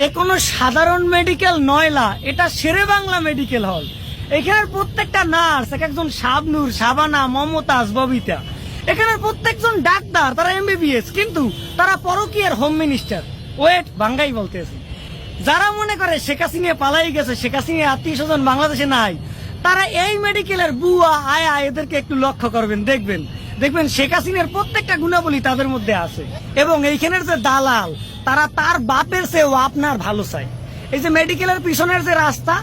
এ কোনো সাধারণ মেডিকেল নয়লা, এটা শেরে বাংলা মেডিকেল হল। এখানের প্রত্যেকটা নার্স এক একজন শাবনূর, শাবানা, মমতাজ, ববিতা। এখানের প্রত্যেকজন ডাক্তার, তারা এমবিবিএস, কিন্তু তারা পরকীয়ার হোম মিনিস্টার। ওয়েট, বাঙ্গাই বলতেছি। যারা মনে করে শেখ হাসিনা পালাই গেছে, শেখ হাসিনা আত্মীয় স্বজন বাংলাদেশে নাই, তারা এই মেডিকেলের বুয়া আয়া এদেরকে একটু লক্ষ্য করবেন, দেখবেন শেখ হাসিনার প্রত্যেকটা গুণাবলী তাদের মধ্যে আছে। এবং এইখানের যে দালাল, তারা তার বাপের চেয়েও আপনার ভালো চায়। এই যে মেডিকেলের পিছনের যে রাস্তা,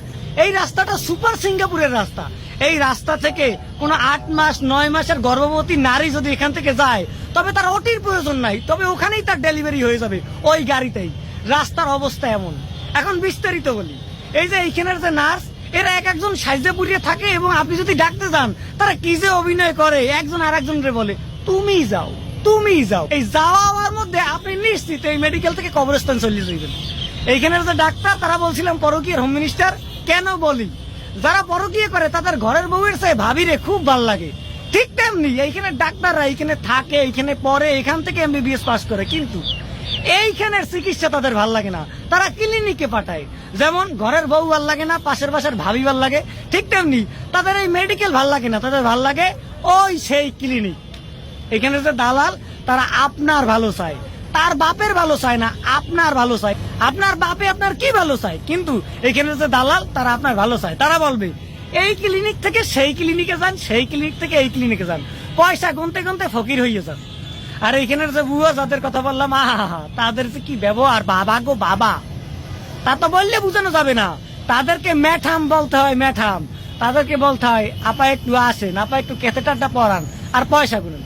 এই রাস্তাটা সুপার সিঙ্গাপুরের রাস্তা। এই রাস্তা থেকে কোনো 8 মাস 9 মাসের গর্ভবতী নারী যদি এখান থেকে যায়, তবে তার ওটির প্রয়োজন নাই, তবে ওখানেই তার ডেলিভারি হয়ে যাবে, ওই গাড়িতেই। রাস্তার অবস্থা এমন। এখন বিস্তারিত বলি। এই যে এইখানের যে নার্স, এরা এক একজন সাইজে পুড়িয়ে থাকে, এবং আপনি যদি ডাকতে যান, তারা কি যে অভিনয় করে, একজন আর একজনকে বলে তুমি যাও, তুমি যাও। এই যাওয়ার মধ্যে আপনি নিশ্চিত এই মেডিকেল থেকে কবরস্থান চলে যাবেন। এইখানের যে ডাক্তার, তারা বলছিলাম পরকীয়ার হোম মিনিস্টার। কেন বলি? যারা পরকীয়া করে তাদের ঘরের বউয়ের চেয়ে ভাবিরে খুব ভাল লাগে। ঠিক তেমনি এইখানে ডাক্তাররা এইখানে থাকে, এইখানে পড়ে, এখান থেকে এমবিবিএস পাস করে, কিন্তু এইখানের চিকিৎসা তাদের ভাল লাগে না, তারা ক্লিনিকে পাঠায়। যেমন ঘরের বউ ভাল লাগে না, পাশের বাসার ভাবি ভাল লাগে, ঠিক তেমনি তাদের এই মেডিকেল ভাল লাগে না, তাদের ভাল লাগে ওই সেই ক্লিনিক। এখানে যে দালাল, তারা আপনার ভালো চায়, তার বাপের ভালো চায় না, আপনার ভালো চায়। আপনার বাপে আপনার কি ভালো চায়, কিন্তু এখানে যে দালাল, তারা আপনার ভালো চায়। তারা বলবে এই ক্লিনিক থেকে সেই ক্লিনিকে যান, সেই ক্লিনিক থেকে এই ক্লিনিকে যান, পয়সা গুনতে গুনতে ফকির হয়ে যান। আর এইখানের যে বুয়া যাদের কথা বললাম, আহা, তাদের যে কি ব্যবহার, বাবা গো বাবা, তা তো বললে বোঝানো যাবে না। তাদেরকে ম্যাঠাম বলতে হয়, ম্যাঠাম। তাদেরকে বলতে হয় আপা একটু আসেন, আপা একটু ক্যাথেটারটা পরান, আর পয়সা গুনেন।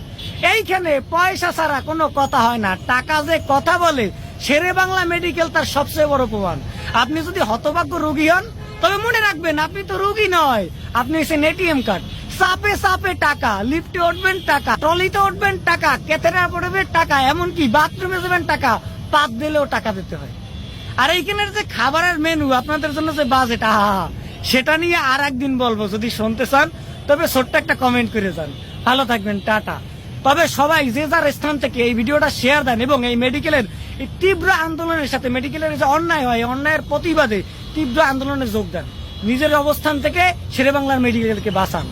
এইখানে পয়সা ছাড়া কোনো কথা হয় না, টাকা যে কথা বলে, শেরে বাংলা মেডিকেল তার সবচেয়ে বড় প্রমাণ। আপনি যদি হতভাগ্য রোগী হন, তবে মনে রাখবেন আপনি তো রোগী নয়, আপনি এসেছেন এটিএম কার্ড। চাপে চাপে টাকা, লিফটে উঠবেন টাকা, ট্রলিতে উঠবেন টাকা, ক্যাথেটার পড়বেন টাকা, এমনকি বাথরুমে যাবেন টাকা, পাত দিলেও টাকা দিতে হয়। আর এইখানের যে খাবারের মেনু, আপনাদের জন্য যে বাজেট, সেটা নিয়ে আর একদিন বলবো। যদি শুনতে চান, তবে ছোট্ট একটা কমেন্ট করে যান। ভালো থাকবেন, টাটা। তবে সবাই যে যার স্থান থেকে এই ভিডিওটা শেয়ার দেন, এবং এই মেডিকেলের এই তীব্র আন্দোলনের সাথে, মেডিকেলের যে অন্যায় হয়, অন্যায়ের প্রতিবাদে তীব্র আন্দোলনে যোগ দেন। নিজের অবস্থান থেকে শেরে বাংলার মেডিকেলকে বাঁচান।